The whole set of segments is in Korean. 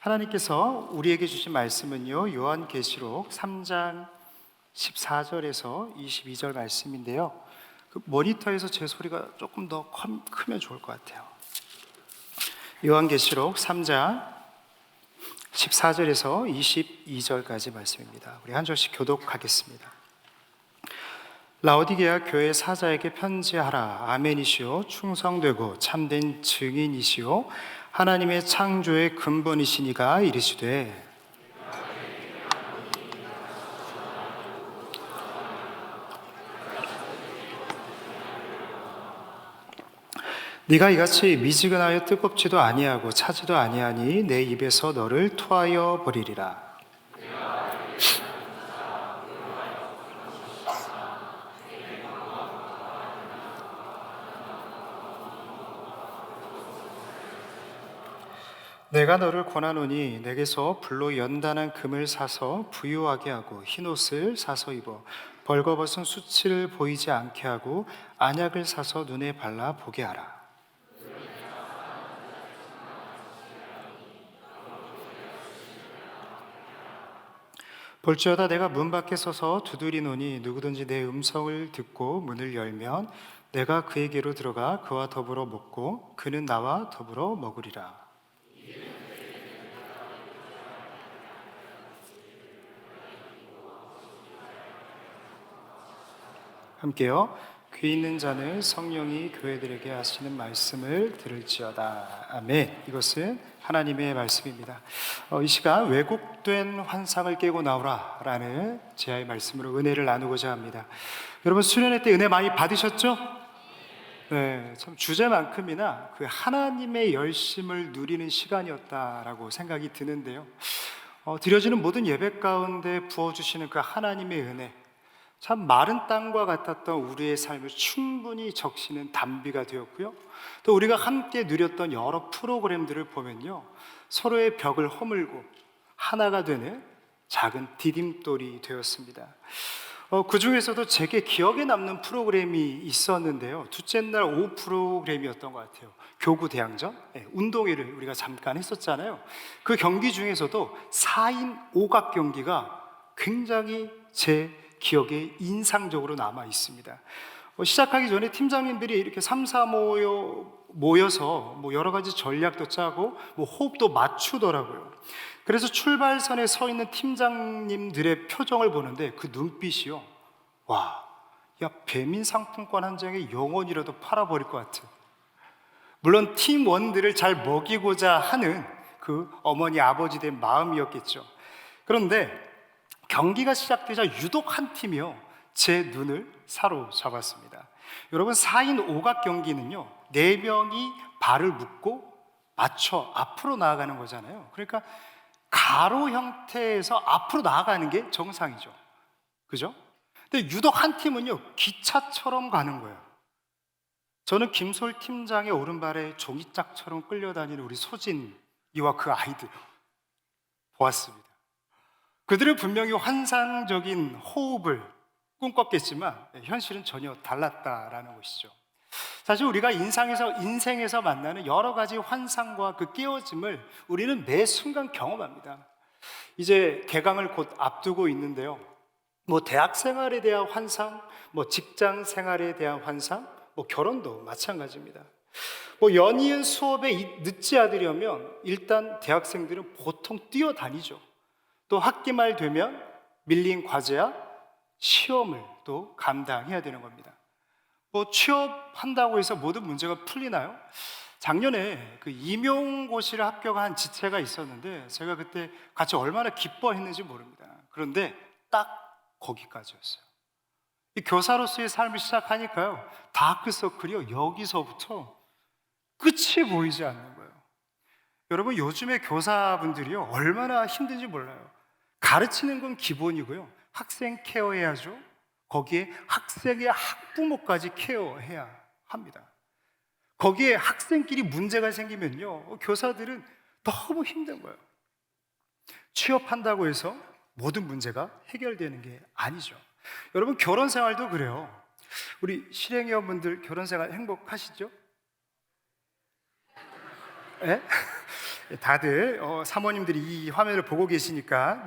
하나님께서 우리에게 주신 말씀은요, 요한계시록 3장 14절에서 22절 말씀인데요. 모니터에서 제 소리가 조금 더 크면 좋을 것 같아요. 요한계시록 3장 14절에서 22절까지 말씀입니다. 우리 한 절씩 교독하겠습니다. 라오디게아 교회 사자에게 편지하라. 아멘이시오. 충성되고 참된 증인이시오. 하나님의 창조의 근본이시니가 이르시되 네가 이같이 미지근하여 뜨겁지도 아니하고 차지도 아니하니 내 입에서 너를 토하여 버리리라. 내가 너를 권하노니 내게서 불로 연단한 금을 사서 부유하게 하고 흰옷을 사서 입어 벌거벗은 수치를 보이지 않게 하고 안약을 사서 눈에 발라 보게 하라. 볼지어다 내가 문 밖에 서서 두드리노니 누구든지 내 음성을 듣고 문을 열면 내가 그에게로 들어가 그와 더불어 먹고 그는 나와 더불어 먹으리라. 함께요. 귀 있는 자는 성령이 교회들에게 하시는 말씀을 들을지어다. 아멘. 이것은 하나님의 말씀입니다. 이 시간 왜곡된 환상을 깨고 나오라 라는 제아의 말씀으로 은혜를 나누고자 합니다. 여러분 수련회 때 은혜 많이 받으셨죠? 네, 참 주제만큼이나 그 하나님의 열심을 누리는 시간이었다라고 생각이 드는데요. 드려지는 모든 예배 가운데 부어주시는 그 하나님의 은혜, 참 마른 땅과 같았던 우리의 삶을 충분히 적시는 단비가 되었고요. 또 우리가 함께 누렸던 여러 프로그램들을 보면요, 서로의 벽을 허물고 하나가 되는 작은 디딤돌이 되었습니다. 그 중에서도 제게 기억에 남는 프로그램이 있었는데요, 둘째 날 오후 프로그램이었던 것 같아요. 교구 대항전, 운동회를 우리가 잠깐 했었잖아요. 그 경기 중에서도 4인 5각 경기가 굉장히 제 기억에 인상적으로 남아 있습니다. 시작하기 전에 팀장님들이 이렇게 3, 4 모여서 여러 가지 전략도 짜고 호흡도 맞추더라고요. 그래서 출발선에 서 있는 팀장님들의 표정을 보는데 그 눈빛이요, 와, 야, 배민 상품권 한 장에 영원이라도 팔아버릴 것 같은, 물론 팀원들을 잘 먹이고자 하는 그 어머니 아버지들의 마음이었겠죠. 그런데 경기가 시작되자 유독 한 팀이요, 제 눈을 사로잡았습니다. 여러분, 4인 5각 경기는요, 4명이 발을 묶고 맞춰 앞으로 나아가는 거잖아요. 그러니까 가로 형태에서 앞으로 나아가는 게 정상이죠. 그죠? 근데 유독 한 팀은요, 기차처럼 가는 거예요. 저는 김솔 팀장의 오른발에 종이짝처럼 끌려다니는 우리 소진이와 그 아이들 보았습니다. 그들은 분명히 환상적인 호흡을 꿈꿨겠지만 현실은 전혀 달랐다라는 것이죠. 사실 우리가 인생에서 만나는 여러 가지 환상과 그 깨어짐을 우리는 매 순간 경험합니다. 이제 개강을 곧 앞두고 있는데요, 대학 생활에 대한 환상, 직장 생활에 대한 환상, 결혼도 마찬가지입니다. 연이은 수업에 늦지 않으려면 일단 대학생들은 보통 뛰어다니죠. 또 학기 말 되면 밀린 과제야 시험을 또 감당해야 되는 겁니다. 취업한다고 해서 모든 문제가 풀리나요? 작년에 그 임용고시를 합격한 지체가 있었는데 제가 그때 같이 얼마나 기뻐했는지 모릅니다. 그런데 딱 거기까지였어요. 이 교사로서의 삶을 시작하니까요, 다크서클이요, 여기서부터 끝이 보이지 않는 거예요. 여러분, 요즘의 교사분들이요, 얼마나 힘든지 몰라요. 가르치는 건 기본이고요, 학생 케어해야죠. 거기에 학생의 학부모까지 케어해야 합니다. 거기에 학생끼리 문제가 생기면요, 교사들은 너무 힘든 거예요. 취업한다고 해서 모든 문제가 해결되는 게 아니죠. 여러분, 결혼 생활도 그래요. 우리 실행위원분들 결혼 생활 행복하시죠? 예? 다들 사모님들이 이 화면을 보고 계시니까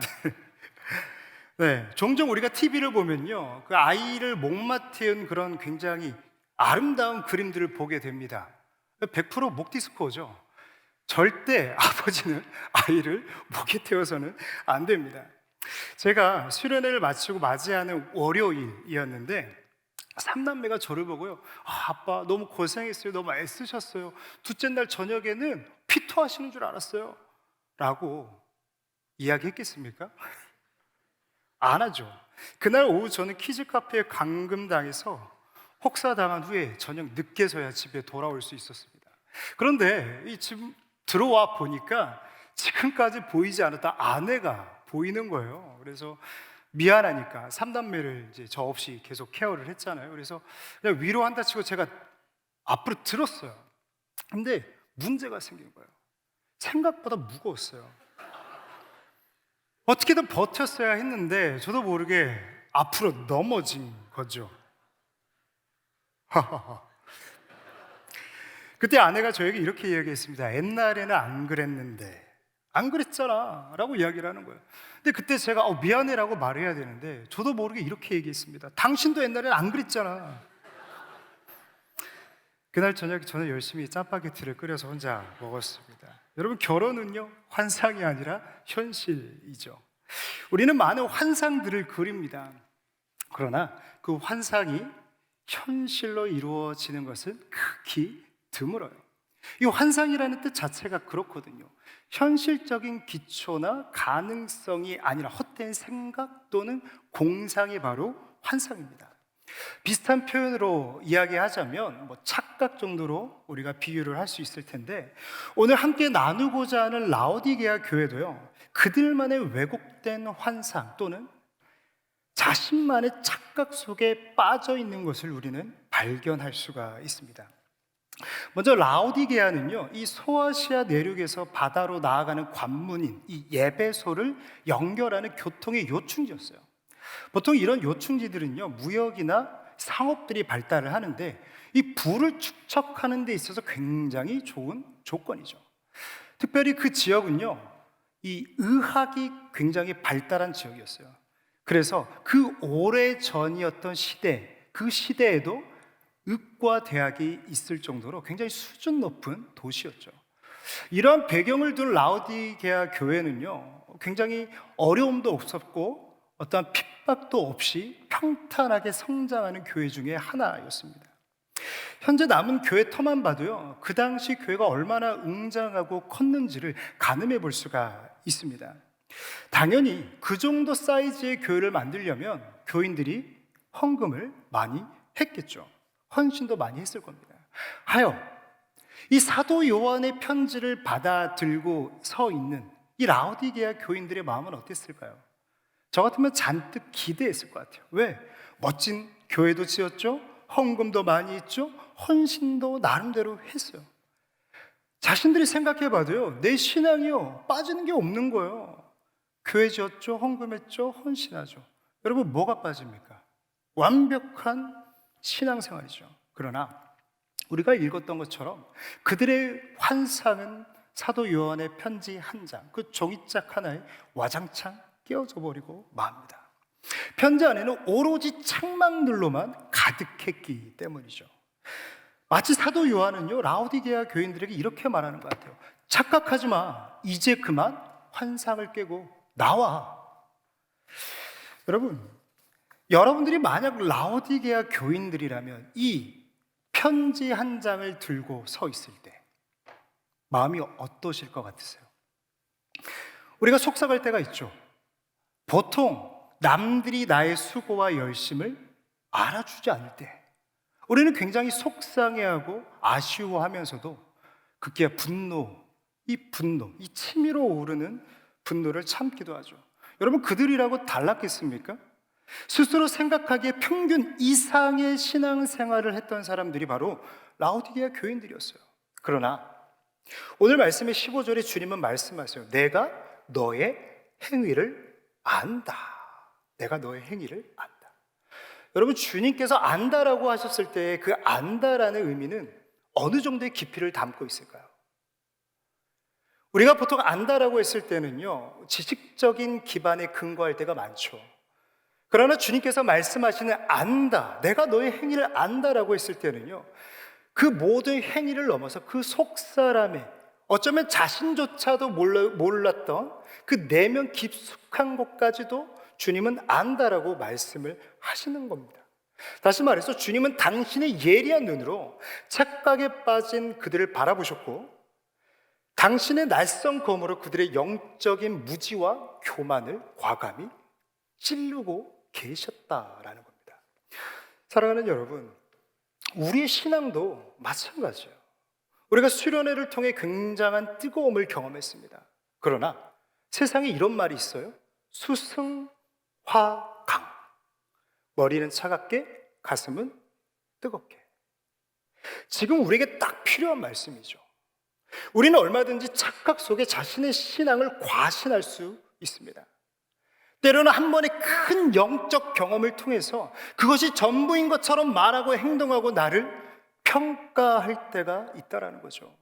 네, 종종 우리가 TV를 보면요, 그 아이를 목마태운 그런 굉장히 아름다운 그림들을 보게 됩니다. 100% 목디스코죠. 절대 아버지는 아이를 목에 태워서는 안 됩니다. 제가 수련회를 마치고 맞이하는 월요일이었는데 삼남매가 저를 보고요, 아빠 너무 고생했어요, 너무 애쓰셨어요, 둘째 날 저녁에는 피토하시는 줄 알았어요 라고 이야기했겠습니까? 안 하죠. 그날 오후 저는 키즈 카페에 감금당해서 혹사당한 후에 저녁 늦게서야 집에 돌아올 수 있었습니다. 그런데 이 지금 들어와 보니까 지금까지 보이지 않았던 아내가 보이는 거예요. 그래서 미안하니까 삼남매를 이제 저 없이 계속 케어를 했잖아요. 그래서 그냥 위로한다 치고 제가 앞으로 들었어요. 근데 문제가 생긴 거예요. 생각보다 무거웠어요. 어떻게든 버텼어야 했는데 저도 모르게 앞으로 넘어진 거죠. 그때 아내가 저에게 이렇게 이야기했습니다. 옛날에는 안 그랬는데, 안 그랬잖아 라고 이야기를 하는 거예요. 근데 그때 제가 미안해라고 말해야 되는데 저도 모르게 이렇게 얘기했습니다. 당신도 옛날에는 안 그랬잖아. 그날 저녁에 저는 열심히 짜파게티를 끓여서 혼자 먹었습니다. 여러분, 결혼은요, 환상이 아니라 현실이죠. 우리는 많은 환상들을 그립니다. 그러나 그 환상이 현실로 이루어지는 것은 극히 드물어요. 이 환상이라는 뜻 자체가 그렇거든요. 현실적인 기초나 가능성이 아니라 헛된 생각 또는 공상이 바로 환상입니다. 비슷한 표현으로 이야기하자면 착각 정도로 우리가 비유를 할 수 있을 텐데, 오늘 함께 나누고자 하는 라오디게아 교회도요, 그들만의 왜곡된 환상 또는 자신만의 착각 속에 빠져 있는 것을 우리는 발견할 수가 있습니다. 먼저 라오디게아는요, 이 소아시아 내륙에서 바다로 나아가는 관문인 이 예배소를 연결하는 교통의 요충지였어요. 보통 이런 요충지들은요, 무역이나 상업들이 발달을 하는데 이 부를 축적하는 데 있어서 굉장히 좋은 조건이죠. 특별히 그 지역은요, 이 의학이 굉장히 발달한 지역이었어요. 그래서 그 오래전이었던 시대, 그 시대에도 의과 대학이 있을 정도로 굉장히 수준 높은 도시였죠. 이러한 배경을 둔 라오디게아 교회는요, 굉장히 어려움도 없었고 어떠한 핍박도 없이 평탄하게 성장하는 교회 중에 하나였습니다. 현재 남은 교회 터만 봐도요, 그 당시 교회가 얼마나 웅장하고 컸는지를 가늠해 볼 수가 있습니다. 당연히 그 정도 사이즈의 교회를 만들려면 교인들이 헌금을 많이 했겠죠. 헌신도 많이 했을 겁니다. 하여 이 사도 요한의 편지를 받아 들고 서 있는 이 라오디게아 교인들의 마음은 어땠을까요? 저 같으면 잔뜩 기대했을 것 같아요. 왜? 멋진 교회도 지었죠, 헌금도 많이 했죠, 헌신도 나름대로 했어요. 자신들이 생각해 봐도요, 내 신앙이요, 빠지는 게 없는 거예요. 교회 지었죠, 헌금했죠, 헌신하죠. 여러분, 뭐가 빠집니까? 완벽한 신앙생활이죠. 그러나 우리가 읽었던 것처럼 그들의 환상은 사도 요한의 편지 한 장, 그 종이짝 하나에 와장창 끼어져 버리고 맙니다. 편지 안에는 오로지 창망들로만 가득했기 때문이죠. 마치 사도 요한은요, 라오디게아 교인들에게 이렇게 말하는 것 같아요. 착각하지 마. 이제 그만 환상을 깨고 나와. 여러분들이 만약 라오디게아 교인들이라면 이 편지 한 장을 들고 서 있을 때 마음이 어떠실 것 같으세요? 우리가 속삭일 때가 있죠. 보통 남들이 나의 수고와 열심을 알아주지 않을 때 우리는 굉장히 속상해하고 아쉬워하면서도 급기야 이 치밀어 오르는 분노를 참기도 하죠. 여러분, 그들이라고 달랐겠습니까? 스스로 생각하기에 평균 이상의 신앙생활을 했던 사람들이 바로 라오디게아 교인들이었어요. 그러나 오늘 말씀의 15절에 주님은 말씀하세요. 내가 너의 행위를 안다. 내가 너의 행위를 안다. 여러분, 주님께서 안다라고 하셨을 때 그 안다라는 의미는 어느 정도의 깊이를 담고 있을까요? 우리가 보통 안다라고 했을 때는요, 지식적인 기반에 근거할 때가 많죠. 그러나 주님께서 말씀하시는 안다, 내가 너의 행위를 안다라고 했을 때는요, 그 모든 행위를 넘어서 그 속사람의, 어쩌면 자신조차도 몰랐던 그 내면 깊숙한 곳까지도 주님은 안다라고 말씀을 하시는 겁니다. 다시 말해서 주님은 당신의 예리한 눈으로 착각에 빠진 그들을 바라보셨고, 당신의 낯선 검으로 그들의 영적인 무지와 교만을 과감히 찌르고 계셨다라는 겁니다. 사랑하는 여러분, 우리의 신앙도 마찬가지예요. 우리가 수련회를 통해 굉장한 뜨거움을 경험했습니다. 그러나 세상에 이런 말이 있어요. 수승화강. 머리는 차갑게, 가슴은 뜨겁게. 지금 우리에게 딱 필요한 말씀이죠. 우리는 얼마든지 착각 속에 자신의 신앙을 과신할 수 있습니다. 때로는 한 번의 큰 영적 경험을 통해서 그것이 전부인 것처럼 말하고 행동하고 나를 평가할 때가 있다라는 거죠.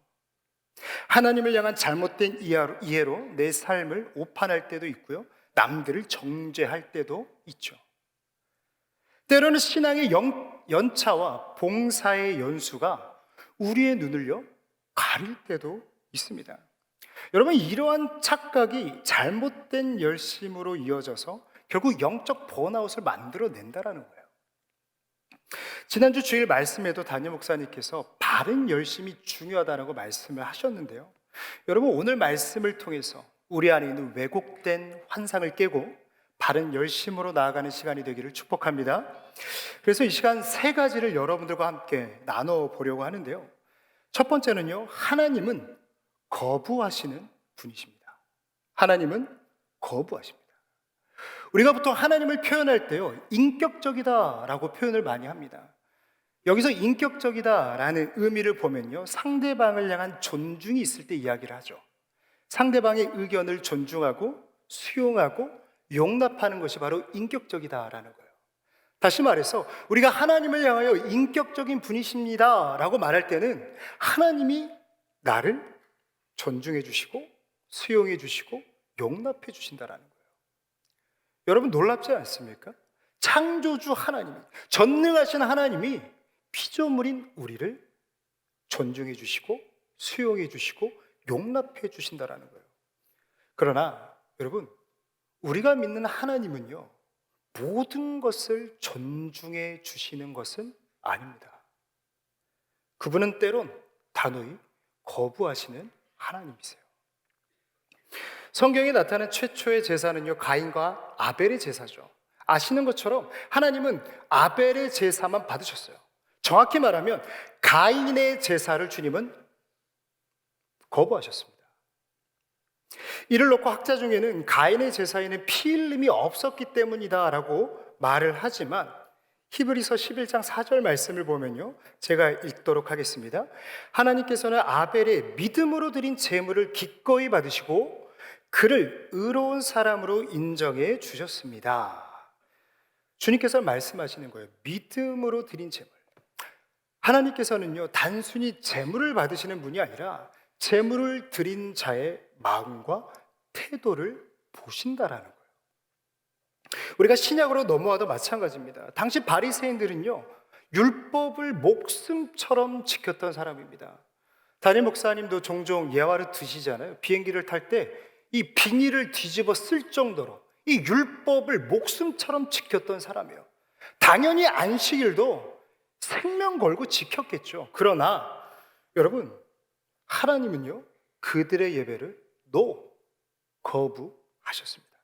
하나님을 향한 잘못된 이해로 내 삶을 오판할 때도 있고요, 남들을 정죄할 때도 있죠. 때로는 신앙의 연차와 봉사의 연수가 우리의 눈을요 가릴 때도 있습니다. 여러분, 이러한 착각이 잘못된 열심으로 이어져서 결국 영적 번아웃을 만들어낸다라는 거예요. 지난주 주일 말씀에도 담임 목사님께서 바른 열심이 중요하다고 말씀을 하셨는데요, 여러분, 오늘 말씀을 통해서 우리 안에 있는 왜곡된 환상을 깨고 바른 열심으로 나아가는 시간이 되기를 축복합니다. 그래서 이 시간 세 가지를 여러분들과 함께 나눠보려고 하는데요, 첫 번째는요, 하나님은 거부하시는 분이십니다. 하나님은 거부하십니다. 우리가 보통 하나님을 표현할 때요, 인격적이다라고 표현을 많이 합니다. 여기서 인격적이다라는 의미를 보면요, 상대방을 향한 존중이 있을 때 이야기를 하죠. 상대방의 의견을 존중하고 수용하고 용납하는 것이 바로 인격적이다라는 거예요. 다시 말해서 우리가 하나님을 향하여 인격적인 분이십니다 라고 말할 때는 하나님이 나를 존중해 주시고 수용해 주시고 용납해 주신다라는 거예요. 여러분, 놀랍지 않습니까? 창조주 하나님이, 전능하신 하나님이 피조물인 우리를 존중해 주시고 수용해 주시고 용납해 주신다라는 거예요. 그러나 여러분, 우리가 믿는 하나님은요, 모든 것을 존중해 주시는 것은 아닙니다. 그분은 때론 단호히 거부하시는 하나님이세요. 성경에 나타난 최초의 제사는요, 가인과 아벨의 제사죠. 아시는 것처럼 하나님은 아벨의 제사만 받으셨어요. 정확히 말하면 가인의 제사를 주님은 거부하셨습니다. 이를 놓고 학자 중에는 가인의 제사에는 피 흘림이 없었기 때문이다라고 말을 하지만, 히브리서 11장 4절 말씀을 보면요, 제가 읽도록 하겠습니다. 하나님께서는 아벨의 믿음으로 드린 제물을 기꺼이 받으시고 그를 의로운 사람으로 인정해 주셨습니다. 주님께서 말씀하시는 거예요. 믿음으로 드린 제물. 하나님께서는요, 단순히 제물을 받으시는 분이 아니라 제물을 드린 자의 마음과 태도를 보신다라는 거예요. 우리가 신약으로 넘어와도 마찬가지입니다. 당시 바리새인들은요, 율법을 목숨처럼 지켰던 사람입니다. 담임 목사님도 종종 예화를 드시잖아요. 비행기를 탈 때 이 비닐을 뒤집어 쓸 정도로 이 율법을 목숨처럼 지켰던 사람이에요. 당연히 안식일도 생명 걸고 지켰겠죠. 그러나 여러분, 하나님은요, 그들의 예배를 거부하셨습니다.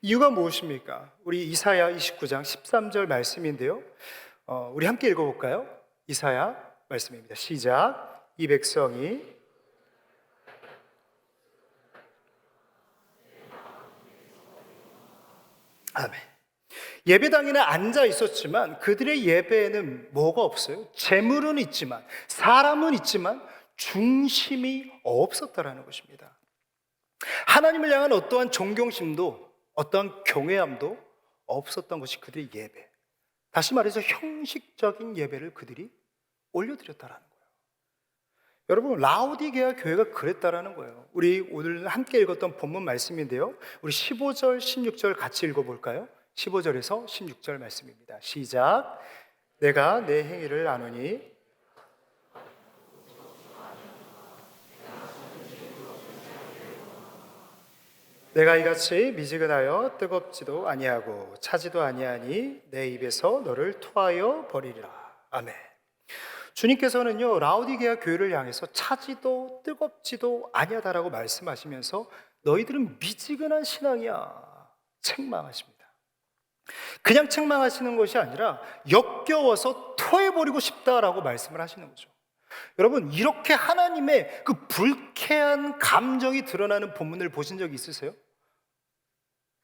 이유가 무엇입니까? 우리 이사야 29장 13절 말씀인데요, 우리 함께 읽어볼까요? 이사야 말씀입니다. 시작. 이 백성이 아멘. 예배당에는 앉아 있었지만 그들의 예배에는 뭐가 없어요? 재물은 있지만, 사람은 있지만 중심이 없었다라는 것입니다. 하나님을 향한 어떠한 존경심도 어떠한 경외함도 없었던 것이 그들의 예배. 다시 말해서 형식적인 예배를 그들이 올려드렸다라는 거예요. 여러분, 라오디게아 교회가 그랬다라는 거예요. 우리 오늘 함께 읽었던 본문 말씀인데요, 우리 15절, 16절 같이 읽어볼까요? 15절에서 16절 말씀입니다. 시작. 내가 내 행위를 아노니 내가 이같이 미지근하여 뜨겁지도 아니하고 차지도 아니하니 내 입에서 너를 토하여 버리리라. 아멘. 주님께서는요, 라오디게아 교회를 향해서 차지도 뜨겁지도 아니하다라고 말씀하시면서 너희들은 미지근한 신앙이야 책망하십니다. 그냥 책망하시는 것이 아니라 역겨워서 토해버리고 싶다라고 말씀을 하시는 거죠. 여러분, 이렇게 하나님의 그 불쾌한 감정이 드러나는 본문을 보신 적이 있으세요?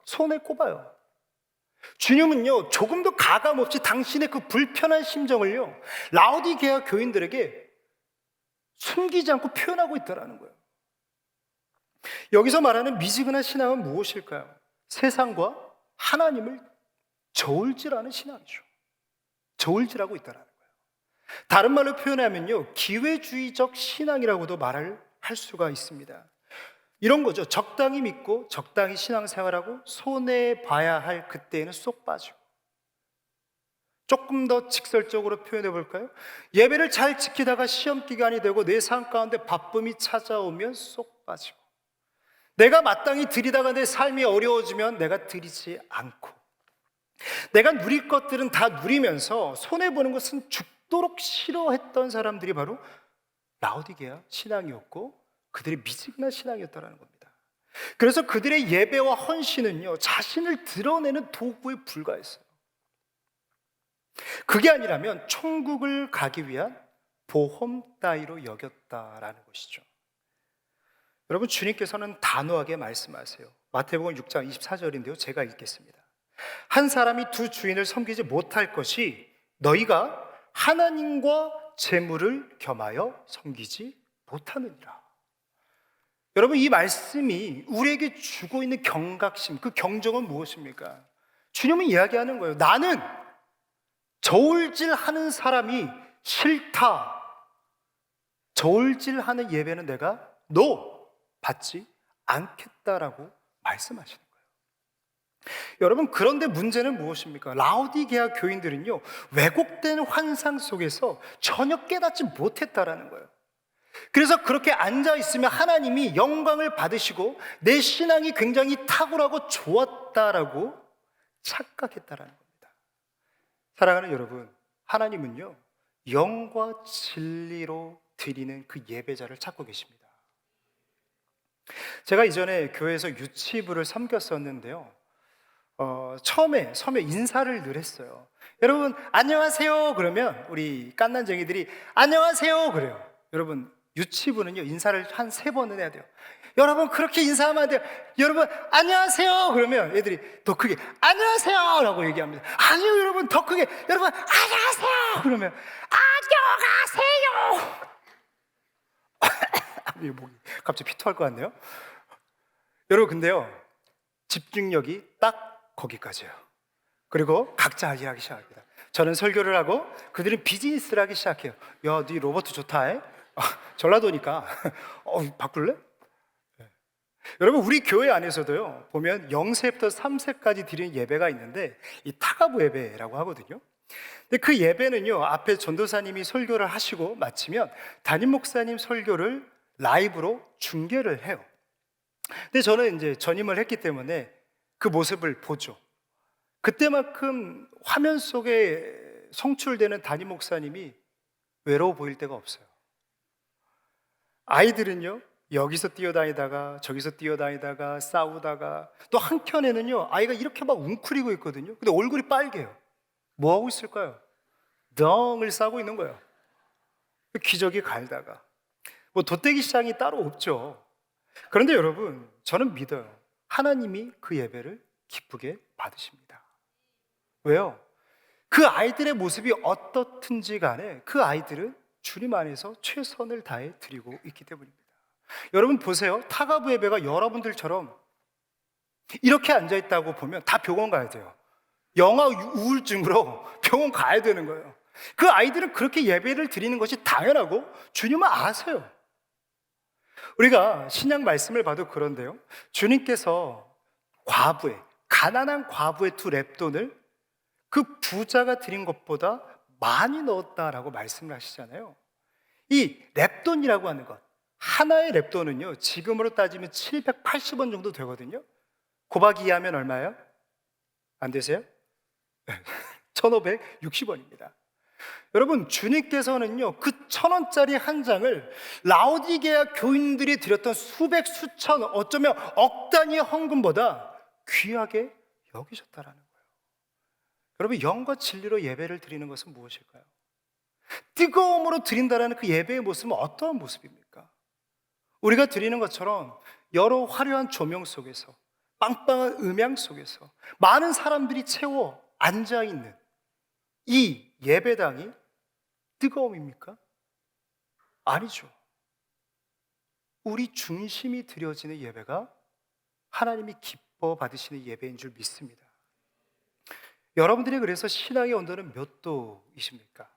손에 꼽아요. 주님은요, 조금도 가감 없이 당신의 그 불편한 심정을요, 라오디게아 교인들에게 숨기지 않고 표현하고 있다는 거예요. 여기서 말하는 미지근한 신앙은 무엇일까요? 세상과 하나님을 저울질하는 신앙이죠. 저울질하고 있다는 거예요. 다른 말로 표현하면요, 기회주의적 신앙이라고도 말을 할 수가 있습니다. 이런 거죠. 적당히 믿고 적당히 신앙생활하고 손해 봐야 할 그때에는 쏙 빠지고. 조금 더 직설적으로 표현해 볼까요? 예배를 잘 지키다가 시험 기간이 되고 내 삶 가운데 바쁨이 찾아오면 쏙 빠지고, 내가 마땅히 드리다가 내 삶이 어려워지면 내가 드리지 않고, 내가 누릴 것들은 다 누리면서 손해보는 것은 죽도록 싫어했던 사람들이 바로 라오디게아 신앙이었고, 그들의 미지근한 신앙이었다는 겁니다. 그래서 그들의 예배와 헌신은요, 자신을 드러내는 도구에 불과했어요. 그게 아니라면 천국을 가기 위한 보험 따위로 여겼다라는 것이죠. 여러분, 주님께서는 단호하게 말씀하세요. 마태복음 6장 24절인데요, 제가 읽겠습니다. 한 사람이 두 주인을 섬기지 못할 것이 너희가 하나님과 재물을 겸하여 섬기지 못하느니라. 여러분, 이 말씀이 우리에게 주고 있는 경각심, 그 경종은 무엇입니까? 주님은 이야기하는 거예요. 나는 저울질하는 사람이 싫다. 저울질하는 예배는 내가 받지 않겠다라고 말씀하시는 거예요. 여러분, 그런데 문제는 무엇입니까? 라오디게아 교인들은요, 왜곡된 환상 속에서 전혀 깨닫지 못했다라는 거예요. 그래서 그렇게 앉아있으면 하나님이 영광을 받으시고 내 신앙이 굉장히 탁월하고 좋았다라고 착각했다라는 겁니다. 사랑하는 여러분, 하나님은요, 영과 진리로 드리는 그 예배자를 찾고 계십니다. 제가 이전에 교회에서 유치부를 섬겼었는데요, 처음에 인사를 늘 했어요. 여러분 안녕하세요 그러면 우리 깐난쟁이들이 안녕하세요 그래요. 여러분, 유치부는요, 인사를 한 3번은 해야 돼요. 여러분 그렇게 인사하면 안 돼요. 여러분 안녕하세요 그러면 애들이 더 크게 안녕하세요 라고 얘기합니다. 아니요 여러분, 더 크게 여러분 안녕하세요 그러면 안녕하세요. 갑자기 피토할 것 같네요. 여러분, 근데요, 집중력이 딱 거기까지예요. 그리고 각자 할 일 하기 시작합니다. 저는 설교를 하고 그들은 비즈니스를 하기 시작해요. 야, 네 로봇 좋다. 전라도니까 바꿀래? 네. 여러분, 우리 교회 안에서도요, 보면 0세부터 3세까지 드리는 예배가 있는데 이 타가부 예배라고 하거든요. 근데 그 예배는요, 앞에 전도사님이 설교를 하시고 마치면 담임 목사님 설교를 라이브로 중계를 해요. 근데 저는 이제 전임을 했기 때문에 그 모습을 보죠. 그때만큼 화면 속에 성출되는 담임 목사님이 외로워 보일 때가 없어요. 아이들은요, 여기서 뛰어다니다가 저기서 뛰어다니다가 싸우다가, 또 한켠에는요, 아이가 이렇게 막 웅크리고 있거든요. 근데 얼굴이 빨개요. 뭐 하고 있을까요? 덩을 싸고 있는 거예요. 기저귀 갈다가. 뭐 돗대기 시장이 따로 없죠. 그런데 여러분, 저는 믿어요. 하나님이 그 예배를 기쁘게 받으십니다. 왜요? 그 아이들의 모습이 어떻든지 간에 그 아이들은 주님 안에서 최선을 다해 드리고 있기 때문입니다. 여러분 보세요. 타가부 예배가 여러분들처럼 이렇게 앉아있다고 보면 다 병원 가야 돼요. 영아 우울증으로 병원 가야 되는 거예요. 그 아이들은 그렇게 예배를 드리는 것이 당연하고 주님은 아세요. 우리가 신약 말씀을 봐도 그런데요. 주님께서 가난한 과부의 두 렙돈을 그 부자가 드린 것보다 많이 넣었다라고 말씀을 하시잖아요. 이 렙돈이라고 하는 것, 하나의 렙돈은요, 지금으로 따지면 780원 정도 되거든요. 곱하기 2하면 얼마예요? 안 되세요? 1560원입니다. 여러분, 주님께서는요, 그 1000원짜리 한 장을 라오디게아 교인들이 드렸던 수백, 수천, 어쩌면 억 단위의 헌금보다 귀하게 여기셨다라는 거예요. 여러분, 영과 진리로 예배를 드리는 것은 무엇일까요? 뜨거움으로 드린다라는 그 예배의 모습은 어떠한 모습입니까? 우리가 드리는 것처럼 여러 화려한 조명 속에서, 빵빵한 음향 속에서 많은 사람들이 채워 앉아있는 이 예배당이 뜨거움입니까? 아니죠. 우리 중심이 드려지는 예배가 하나님이 기뻐 받으시는 예배인 줄 믿습니다. 여러분들이 그래서 신앙의 온도는 몇 도이십니까?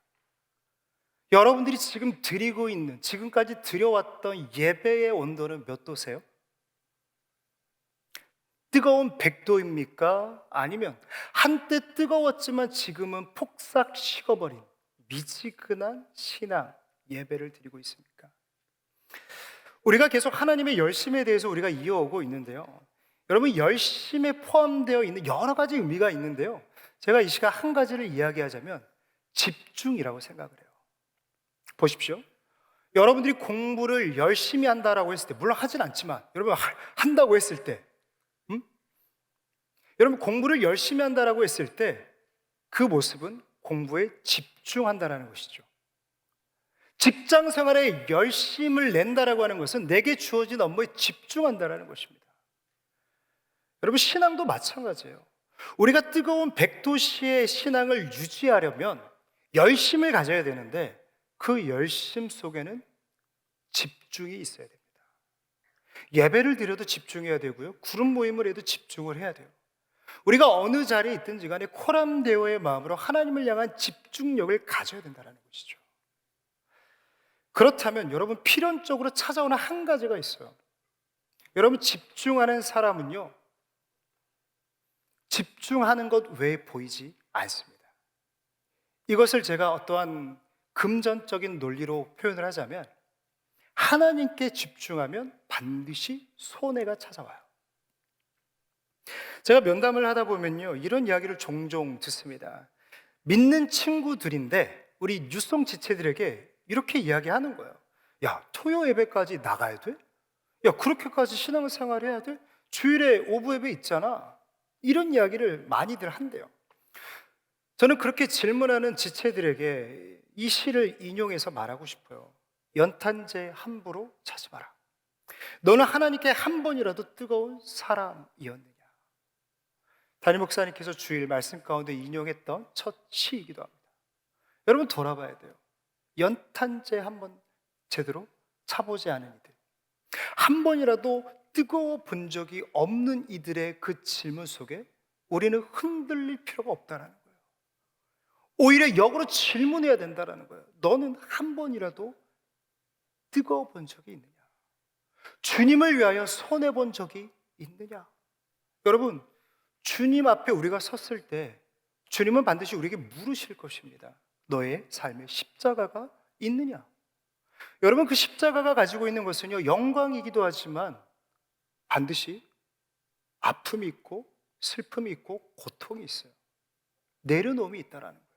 여러분들이 지금 드리고 있는, 지금까지 드려왔던 예배의 온도는 몇 도세요? 뜨거운 100도입니까? 아니면 한때 뜨거웠지만 지금은 폭삭 식어버린 미지근한 신앙 예배를 드리고 있습니까? 우리가 계속 하나님의 열심에 대해서 우리가 이어오고 있는데요. 여러분, 열심에 포함되어 있는 여러 가지 의미가 있는데요. 제가 이 시간 한 가지를 이야기하자면 집중이라고 생각을 해요. 보십시오. 여러분들이 공부를 열심히 한다라고 했을 때, 물론 하진 않지만 여러분 한다고 했을 때, 여러분 공부를 열심히 한다라고 했을 때 그 모습은 공부에 집중한다라는 것이죠. 직장 생활에 열심을 낸다라고 하는 것은 내게 주어진 업무에 집중한다라는 것입니다. 여러분, 신앙도 마찬가지예요. 우리가 뜨거운 100도씨의 신앙을 유지하려면 열심을 가져야 되는데 그 열심 속에는 집중이 있어야 됩니다. 예배를 드려도 집중해야 되고요, 그룹 모임을 해도 집중을 해야 돼요. 우리가 어느 자리에 있든지 간에 코람데오의 마음으로 하나님을 향한 집중력을 가져야 된다는 것이죠. 그렇다면 여러분, 필연적으로 찾아오는 한 가지가 있어요. 여러분, 집중하는 사람은요, 집중하는 것 외에 보이지 않습니다. 이것을 제가 어떠한 금전적인 논리로 표현을 하자면, 하나님께 집중하면 반드시 손해가 찾아와요. 제가 면담을 하다 보면요, 이런 이야기를 종종 듣습니다. 믿는 친구들인데 우리 뉴송 지체들에게 이렇게 이야기하는 거예요. 야, 토요 예배까지 나가야 돼? 야, 그렇게까지 신앙생활 해야 돼? 주일에 오부 예배 있잖아. 이런 이야기를 많이들 한대요. 저는 그렇게 질문하는 지체들에게 이 시를 인용해서 말하고 싶어요. 연탄재 함부로 차지 마라. 너는 하나님께 한 번이라도 뜨거운 사람이었느냐. 담임 목사님께서 주일 말씀 가운데 인용했던 첫 시이기도 합니다. 여러분, 돌아봐야 돼요. 연탄재 한 번 제대로 차보지 않은 이들, 한 번이라도 뜨거워 본 적이 없는 이들의 그 질문 속에 우리는 흔들릴 필요가 없다는 거예요. 오히려 역으로 질문해야 된다는 거예요. 너는 한 번이라도 뜨거워 본 적이 있느냐? 주님을 위하여 손해본 적이 있느냐? 여러분, 주님 앞에 우리가 섰을 때 주님은 반드시 우리에게 물으실 것입니다. 너의 삶에 십자가가 있느냐? 여러분, 그 십자가가 가지고 있는 것은요, 영광이기도 하지만 반드시 아픔이 있고 슬픔이 있고 고통이 있어요. 내려놓음이 있다라는 거예요.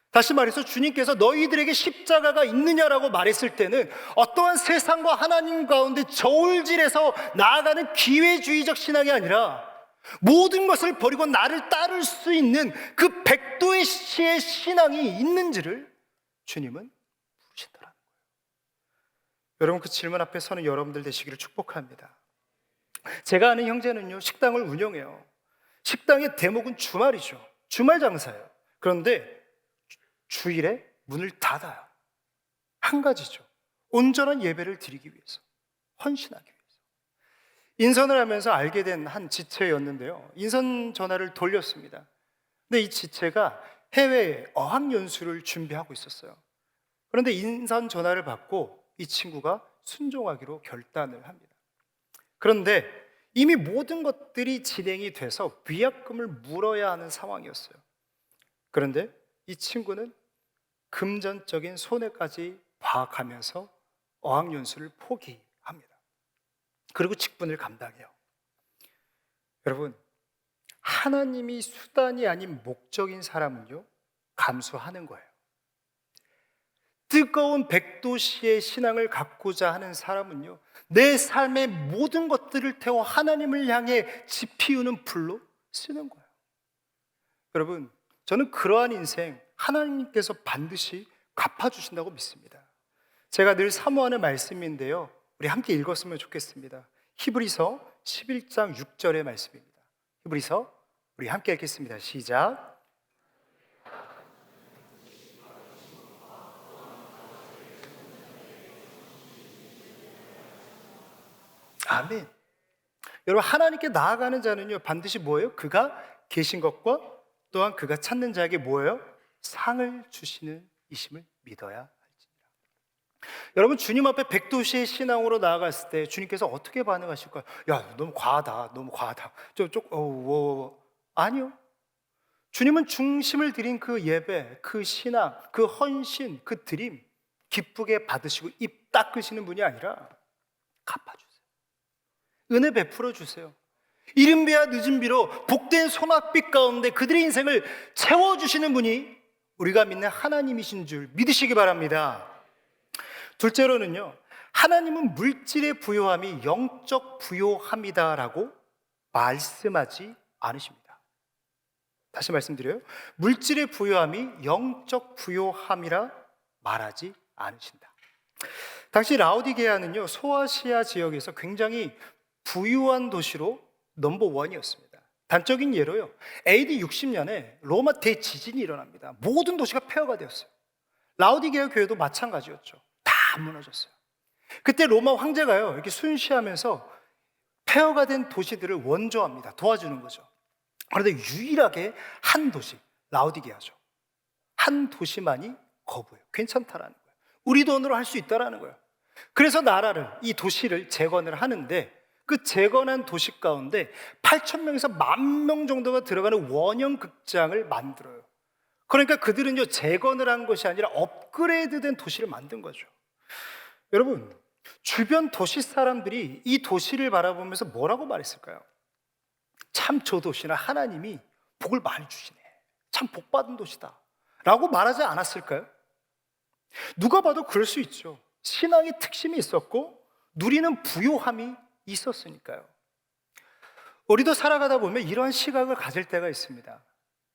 다시 말해서 주님께서 너희들에게 십자가가 있느냐라고 말했을 때는 어떠한 세상과 하나님 가운데 저울질해서 나아가는 기회주의적 신앙이 아니라 모든 것을 버리고 나를 따를 수 있는 그 100도의 시의 신앙이 있는지를 주님은 부르신다는 거예요. 여러분, 그 질문 앞에 서는 여러분들 되시기를 축복합니다. 제가 아는 형제는요, 식당을 운영해요. 식당의 대목은 주말이죠. 주말 장사예요. 그런데 주일에 문을 닫아요. 한 가지죠. 온전한 예배를 드리기 위해서, 헌신하기 위해서. 인선을 하면서 알게 된 한 지체였는데요, 인선 전화를 돌렸습니다. 근데 이 지체가 해외 어학연수를 준비하고 있었어요. 그런데 인선 전화를 받고 이 친구가 순종하기로 결단을 합니다. 그런데 이미 모든 것들이 진행이 돼서 위약금을 물어야 하는 상황이었어요. 그런데 이 친구는 금전적인 손해까지 봐가면서 어학연수를 포기합니다. 그리고 직분을 감당해요. 여러분, 하나님이 수단이 아닌 목적인 사람은요, 감수하는 거예요. 뜨거운 백도시의 신앙을 갖고자 하는 사람은요, 내 삶의 모든 것들을 태워 하나님을 향해 지피우는 불로 쓰는 거예요. 여러분, 저는 그러한 인생 하나님께서 반드시 갚아주신다고 믿습니다. 제가 늘 사모하는 말씀인데요, 우리 함께 읽었으면 좋겠습니다. 히브리서 11장 6절의 말씀입니다. 히브리서 우리 함께 읽겠습니다. 시작. 아멘. 여러분, 하나님께 나아가는 자는요, 반드시 뭐예요? 그가 계신 것과 또한 그가 찾는 자에게 뭐예요? 상을 주시는 이심을 믿어야 할지니라. 여러분, 주님 앞에 백도시의 신앙으로 나아갔을 때 주님께서 어떻게 반응하실까요? 야, 너무 과하다, 너무 과하다. 아니요. 주님은 중심을 드린 그 예배, 그 신앙, 그 헌신, 그 드림 기쁘게 받으시고 입 닦으시는 분이 아니라 갚아주세요. 은혜 베풀어 주세요. 이른 비와 늦은 비로 복된 소낙빛 가운데 그들의 인생을 채워주시는 분이 우리가 믿는 하나님이신 줄 믿으시기 바랍니다. 둘째로는요, 하나님은 물질의 부요함이 영적 부요함이다라고 말씀하지 않으십니다. 다시 말씀드려요. 물질의 부요함이 영적 부요함이라 말하지 않으신다. 당시 라오디게아는요, 소아시아 지역에서 굉장히 부유한 도시로 넘버원이었습니다. 단적인 예로요, AD 60년에 로마 대지진이 일어납니다. 모든 도시가 폐허가 되었어요. 라오디게아 교회도 마찬가지였죠. 다 무너졌어요. 그때 로마 황제가요, 이렇게 순시하면서 폐허가 된 도시들을 원조합니다. 도와주는 거죠. 그런데 유일하게 한 도시, 라오디게아죠. 한 도시만이 거부해요. 괜찮다라는 거예요. 우리 돈으로 할 수 있다라는 거예요. 그래서 나라를, 이 도시를 재건을 하는데, 그 재건한 도시 가운데 8,000명에서 10,000명 정도가 들어가는 원형 극장을 만들어요. 그러니까 그들은요, 재건을 한 것이 아니라 업그레이드된 도시를 만든 거죠. 여러분, 주변 도시 사람들이 이 도시를 바라보면서 뭐라고 말했을까요? 참 저 도시는 하나님이 복을 많이 주시네. 참 복받은 도시다 라고 말하지 않았을까요? 누가 봐도 그럴 수 있죠. 신앙의 특심이 있었고 누리는 부요함이 있었으니까요. 우리도 살아가다 보면 이러한 시각을 가질 때가 있습니다.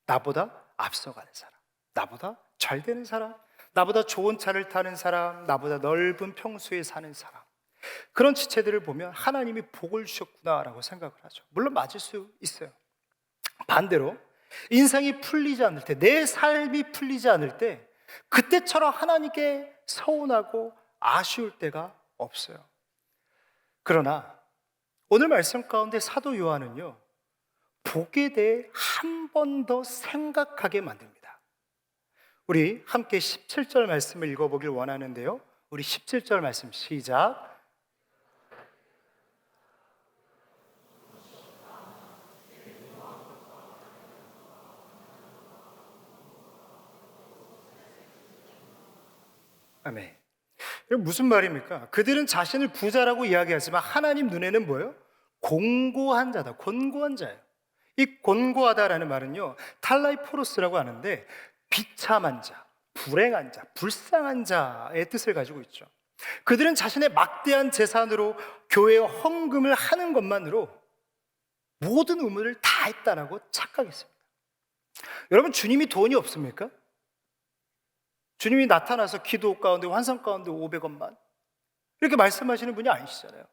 나보다 앞서가는 사람, 나보다 잘 되는 사람, 나보다 좋은 차를 타는 사람, 나보다 넓은 평수에 사는 사람, 그런 지체들을 보면 하나님이 복을 주셨구나라고 생각을 하죠. 물론 맞을 수 있어요. 반대로 인생이 풀리지 않을 때, 내 삶이 풀리지 않을 때 그때처럼 하나님께 서운하고 아쉬울 때가 없어요. 그러나 오늘 말씀 가운데 사도 요한은요, 복에 대해 한 번 더 생각하게 만듭니다. 우리 함께 17절 말씀을 읽어보길 원하는데요, 우리 17절 말씀 시작. 아멘. 이거 무슨 말입니까? 그들은 자신을 부자라고 이야기하지만 하나님 눈에는 뭐예요? 곤고한 자다, 곤고한 자예요. 이 곤고하다라는 말은요, 탈라이포로스라고 하는데 비참한 자, 불행한 자, 불쌍한 자의 뜻을 가지고 있죠. 그들은 자신의 막대한 재산으로 교회에 헌금을 하는 것만으로 모든 의무를 다 했다라고 착각했습니다. 여러분, 주님이 돈이 없습니까? 주님이 나타나서 기도 가운데, 환상 가운데 500원만 이렇게 말씀하시는 분이 아니시잖아요.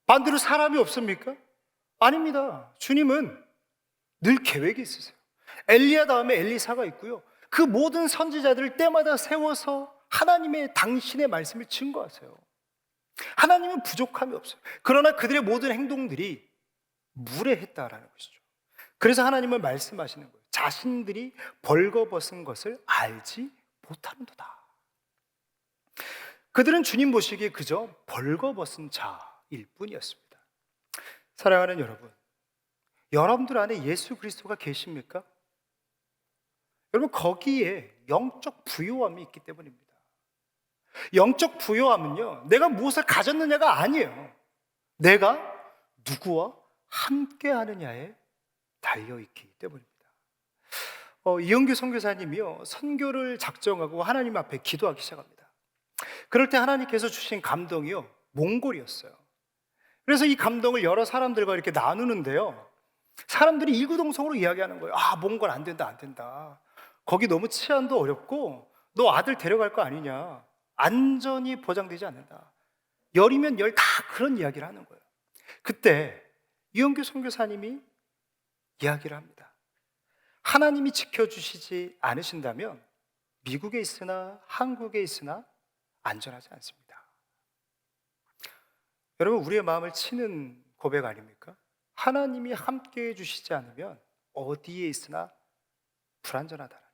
반대로 사람이 없습니까? 아닙니다. 주님은 늘 계획이 있으세요. 엘리야 다음에 엘리사가 있고요, 그 모든 선지자들을 때마다 세워서 하나님의, 당신의 말씀을 증거하세요. 하나님은 부족함이 없어요. 그러나 그들의 모든 행동들이 무례했다라는 것이죠. 그래서 하나님은 말씀하시는 거예요. 자신들이 벌거벗은 것을 알지 못하는도다. 그들은 주님 보시기에 그저 벌거벗은 자일 뿐이었습니다. 사랑하는 여러분, 여러분들 안에 예수 그리스도가 계십니까? 여러분, 거기에 영적 부요함이 있기 때문입니다. 영적 부요함은요, 내가 무엇을 가졌느냐가 아니에요. 내가 누구와 함께 하느냐에 달려있기 때문입니다. 이영규 선교사님이요, 선교를 작정하고 하나님 앞에 기도하기 시작합니다. 그럴 때 하나님께서 주신 감동이요, 몽골이었어요. 그래서 이 감동을 여러 사람들과 이렇게 나누는데요, 사람들이 이구동성으로 이야기하는 거예요. 아, 몽골 안 된다, 안 된다. 거기 너무 치안도 어렵고 너 아들 데려갈 거 아니냐, 안전이 보장되지 않는다, 열이면 열, 다 그런 이야기를 하는 거예요. 그때 이영규 선교사님이 이야기를 합니다. 하나님이 지켜주시지 않으신다면 미국에 있으나 한국에 있으나 안전하지 않습니다. 여러분, 우리의 마음을 치는 고백 아닙니까? 하나님이 함께 해주시지 않으면 어디에 있으나 불안전하다는 거예요.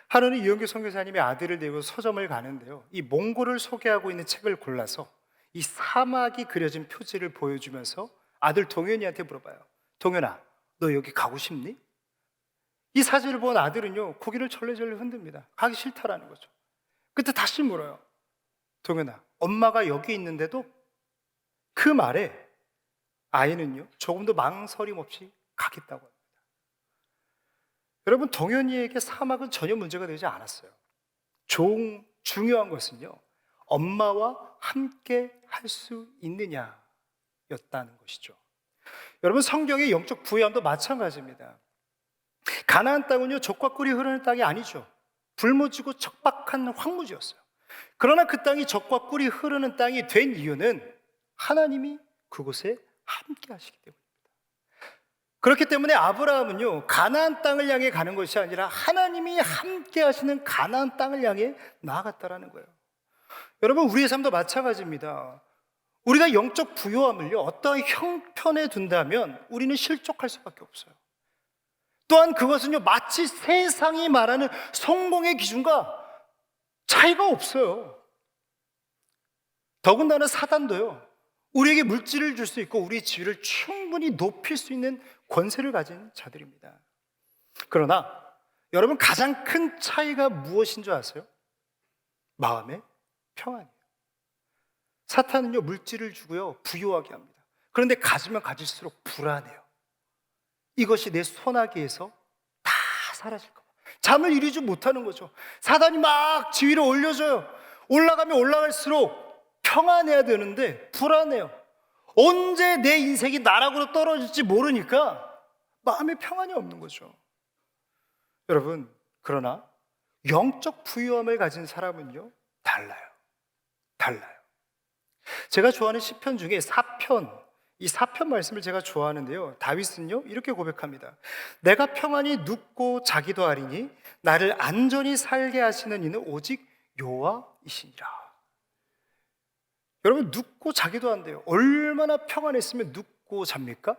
하루는 이영규 선교사님이 아들을 데리고 서점을 가는데요, 이 몽골을 소개하고 있는 책을 골라서 이 사막이 그려진 표지를 보여주면서 아들 동현이한테 물어봐요. 동현아, 너 여기 가고 싶니? 이 사진을 본 아들은요, 고개를 절레절레 흔듭니다. 가기 싫다라는 거죠. 그때 다시 물어요. 동현아, 엄마가 여기 있는데도? 그 말에 아이는요, 조금도 망설임 없이 가겠다고 합니다. 여러분, 동현이에게 사막은 전혀 문제가 되지 않았어요. 중요한 것은요, 엄마와 함께 할 수 있느냐였다는 것이죠. 여러분, 성경의 영적 부유함도 마찬가지입니다. 가나안 땅은요, 젖과 꿀이 흐르는 땅이 아니죠. 불모지고 척박한 황무지였어요. 그러나 그 땅이 젖과 꿀이 흐르는 땅이 된 이유는 하나님이 그곳에 함께 하시기 때문입니다. 그렇기 때문에 아브라함은요, 가나안 땅을 향해 가는 것이 아니라 하나님이 함께 하시는 가나안 땅을 향해 나아갔다라는 거예요. 여러분, 우리의 삶도 마찬가지입니다. 우리가 영적 부요함을요, 어떠한 형편에 둔다면 우리는 실족할 수밖에 없어요. 또한 그것은요, 마치 세상이 말하는 성공의 기준과 차이가 없어요. 더군다나 사단도요, 우리에게 물질을 줄 수 있고 우리의 지위를 충분히 높일 수 있는 권세를 가진 자들입니다. 그러나 여러분, 가장 큰 차이가 무엇인 줄 아세요? 마음의 평안이에요. 사탄은요, 물질을 주고요, 부유하게 합니다. 그런데 가지면 가질수록 불안해요. 이것이 내 손아귀에서 다 사라질 거. 잠을 이루지 못하는 거죠. 사단이 막 지위를 올려줘요. 올라가면 올라갈수록 평안해야 되는데 불안해요. 언제 내 인생이 나락으로 떨어질지 모르니까 마음에 평안이 없는 거죠. 여러분, 그러나 영적 부유함을 가진 사람은요, 달라요. 제가 좋아하는 시편 중에 4편, 이 4편 말씀을 제가 좋아하는데요, 다윗은요, 이렇게 고백합니다. 내가 평안히 눕고 자기도 하리니 나를 안전히 살게 하시는 이는 오직 여호와이시니라. 여러분, 눕고 자기도 한대요. 얼마나 평안했으면 눕고 잡니까?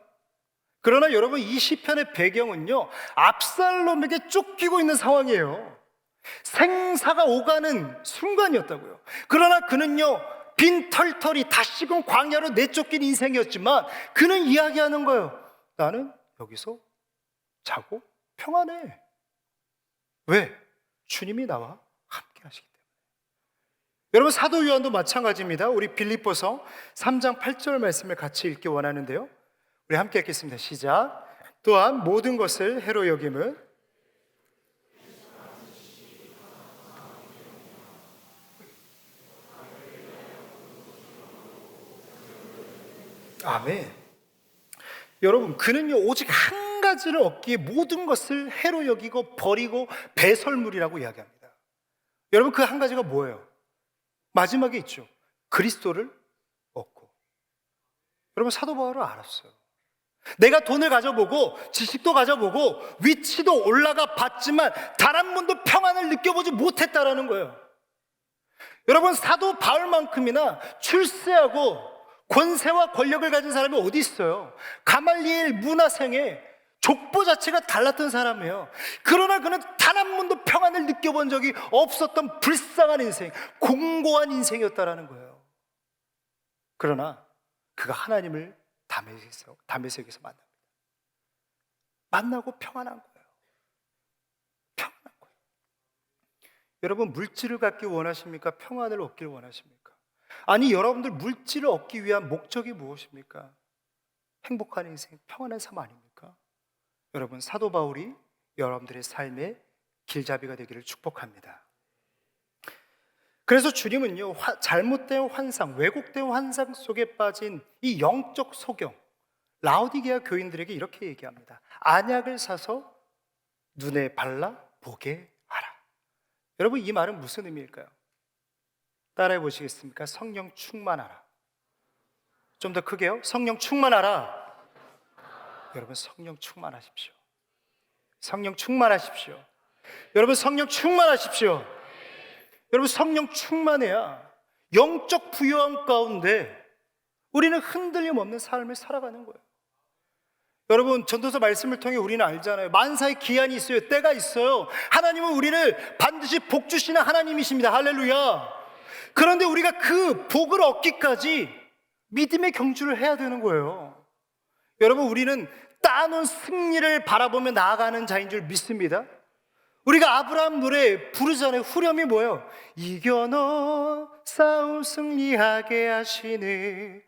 그러나 여러분, 이 시편의 배경은요, 압살롬에게 쫓기고 있는 상황이에요. 생사가 오가는 순간이었다고요. 그러나 그는요, 빈털털이 다시금 광야로 내쫓긴 인생이었지만 그는 이야기하는 거예요. 나는 여기서 자고 평안해. 왜? 주님이 나와 함께 하시기 때문에. 여러분, 사도 요한도 마찬가지입니다. 우리 빌립보서 3장 8절 말씀을 같이 읽기 원하는데요, 우리 함께 읽겠습니다. 시작. 또한 모든 것을 해로 여김은 아멘. 여러분, 그는요, 오직 한 가지를 얻기에 모든 것을 해로 여기고 버리고 배설물이라고 이야기합니다. 여러분, 그 한 가지가 뭐예요? 마지막에 있죠. 그리스도를 얻고. 여러분, 사도 바울은 알았어요. 내가 돈을 가져보고 지식도 가져보고 위치도 올라가 봤지만 단 한 번도 평안을 느껴보지 못했다라는 거예요. 여러분, 사도 바울만큼이나 출세하고 권세와 권력을 가진 사람이 어디 있어요? 가말리엘 문화생에 족보 자체가 달랐던 사람이에요. 그러나 그는 단 한 번도 평안을 느껴본 적이 없었던 불쌍한 인생, 공고한 인생이었다라는 거예요. 그러나 그가 하나님을 다메섹에서 만나고 평안한 거예요. 평안한 거예요. 여러분, 물질을 갖기 원하십니까? 평안을 얻길 원하십니까? 아니, 여러분들 물질을 얻기 위한 목적이 무엇입니까? 행복한 인생, 평안한 삶 아닙니까? 여러분, 사도 바울이 여러분들의 삶의 길잡이가 되기를 축복합니다. 그래서 주님은요, 잘못된 환상, 왜곡된 환상 속에 빠진 이 영적 소경, 라오디게아 교인들에게 이렇게 얘기합니다. 안약을 사서 눈에 발라 보게 하라. 여러분, 이 말은 무슨 의미일까요? 따라해 보시겠습니까? 성령 충만하라. 좀 더 크게요. 성령 충만하라. 여러분, 성령 충만하십시오. 성령 충만하십시오. 여러분, 성령 충만하십시오. 여러분, 성령 충만해야 영적 부요함 가운데 우리는 흔들림 없는 삶을 살아가는 거예요. 여러분, 전도서 말씀을 통해 우리는 알잖아요. 만사의 기한이 있어요. 때가 있어요. 하나님은 우리를 반드시 복 주시는 하나님이십니다. 할렐루야. 그런데 우리가 그 복을 얻기까지 믿음의 경주를 해야 되는 거예요. 여러분, 우리는 따놓은 승리를 바라보며 나아가는 자인 줄 믿습니다. 우리가 아브라함 노래 부르잖아요. 후렴이 뭐예요? 이겨너 싸움 승리하게 하시네.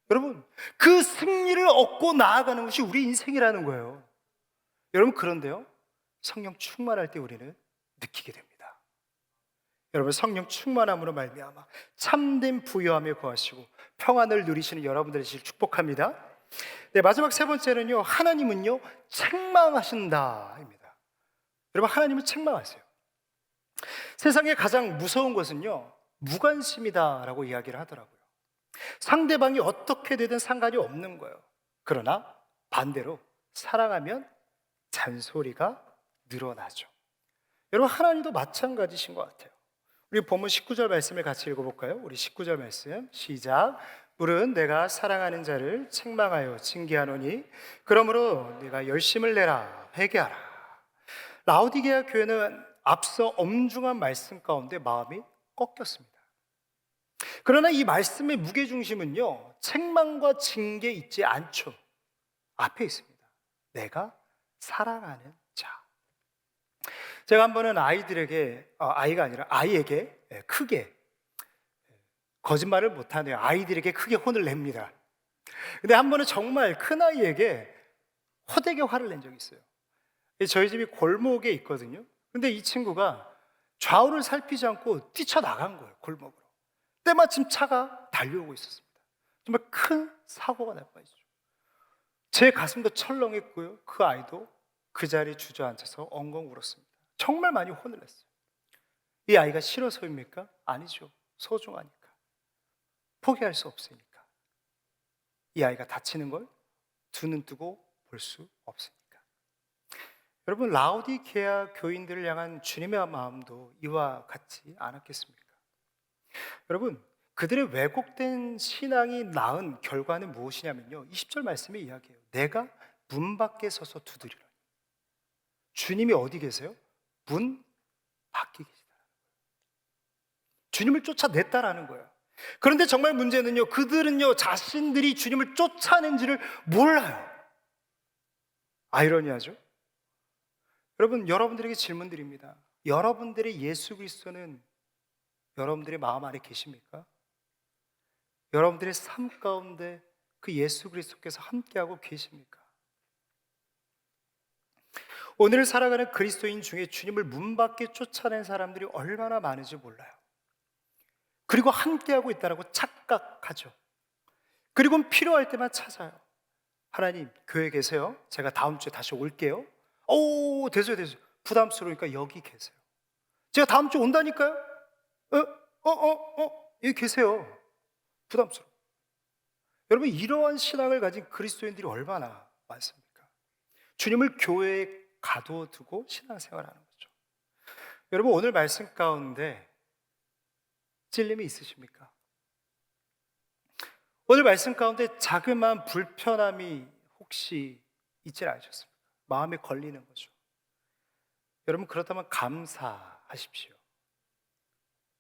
여러분, 그 승리를 얻고 나아가는 것이 우리 인생이라는 거예요. 여러분, 그런데요, 성령 충만할 때 우리는 느끼게 됩니다. 여러분, 성령 충만함으로 말미암아 참된 부요함에 거하시고 평안을 누리시는 여러분들을 축복합니다. 네, 마지막 세 번째는요, 하나님은요 책망하신다입니다. 여러분, 하나님은 책망하세요. 세상에 가장 무서운 것은요, 무관심이다라고 이야기를 하더라고요. 상대방이 어떻게 되든 상관이 없는 거예요. 그러나 반대로 사랑하면 잔소리가 늘어나죠. 여러분, 하나님도 마찬가지신 것 같아요. 우리 본문 19절 말씀을 같이 읽어볼까요? 우리 19절 말씀 시작. 물은 내가 사랑하는 자를 책망하여 징계하노니 그러므로 네가 열심을 내라 회개하라. 라오디게아 교회는 앞서 엄중한 말씀 가운데 마음이 꺾였습니다. 그러나 이 말씀의 무게중심은요, 책망과 징계에 있지 않죠. 앞에 있습니다. 내가 사랑하는 자. 제가 한 번은 아이에게 크게 거짓말을 못하네요. 아이들에게 크게 혼을 냅니다. 근데 한 번은 정말 큰아이에게 호되게 화를 낸 적이 있어요. 저희 집이 골목에 있거든요. 근데 이 친구가 좌우를 살피지 않고 뛰쳐나간 거예요, 골목으로. 때마침 차가 달려오고 있었습니다. 정말 큰 사고가 날 뻔했죠. 제 가슴도 철렁했고요, 그 아이도 그 자리에 주저앉아서 엉엉 울었습니다. 정말 많이 혼을 냈어요. 이 아이가 싫어서입니까? 아니죠. 소중하니까. 포기할 수 없으니까. 이 아이가 다치는 걸 두 눈 뜨고 볼 수 없으니까. 여러분, 라오디게아 교인들을 향한 주님의 마음도 이와 같지 않았겠습니까? 여러분, 그들의 왜곡된 신앙이 낳은 결과는 무엇이냐면요, 20절 말씀의 이야기예요. 내가 문 밖에 서서 두드리라. 주님이 어디 계세요? 문 밖에 계시다라는 거예요. 주님을 쫓아냈다라는 거예요. 그런데 정말 문제는요, 그들은요 자신들이 주님을 쫓아낸지를 몰라요. 아이러니하죠? 여러분, 여러분들에게 질문 드립니다. 여러분들의 예수 그리스도는 여러분들의 마음 안에 계십니까? 여러분들의 삶 가운데 그 예수 그리스도께서 함께하고 계십니까? 오늘 살아가는 그리스도인 중에 주님을 문 밖에 쫓아낸 사람들이 얼마나 많은지 몰라요. 그리고 함께하고 있다고 착각하죠. 그리고 필요할 때만 찾아요. 하나님, 교회 계세요? 제가 다음 주에 다시 올게요. 오, 되세요. 부담스러우니까 여기 계세요. 제가 다음 주에 온다니까요? 여기 계세요. 부담스러워. 여러분, 이러한 신앙을 가진 그리스도인들이 얼마나 많습니까? 주님을 교회에 가둬두고 신앙생활하는 거죠. 여러분, 오늘 말씀 가운데 찔림이 있으십니까? 오늘 말씀 가운데 자그마한 불편함이 혹시 있지 않으셨습니까? 마음에 걸리는 거죠. 여러분, 그렇다면 감사하십시오.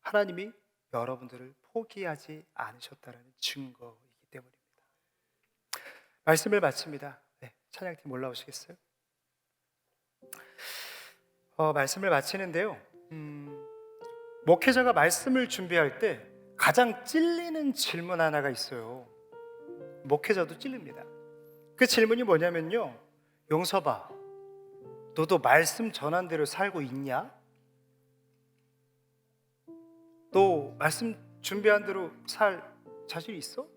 하나님이 여러분들을 포기하지 않으셨다는 증거이기 때문입니다. 말씀을 마칩니다. 네, 찬양팀 올라오시겠어요? 말씀을 마치는데요, 목회자가 말씀을 준비할 때 가장 찔리는 질문 하나가 있어요. 목회자도 찔립니다. 그 질문이 뭐냐면요, 용서봐, 너도 말씀 전한 대로 살고 있냐? 너 말씀 준비한 대로 살 자신 있어?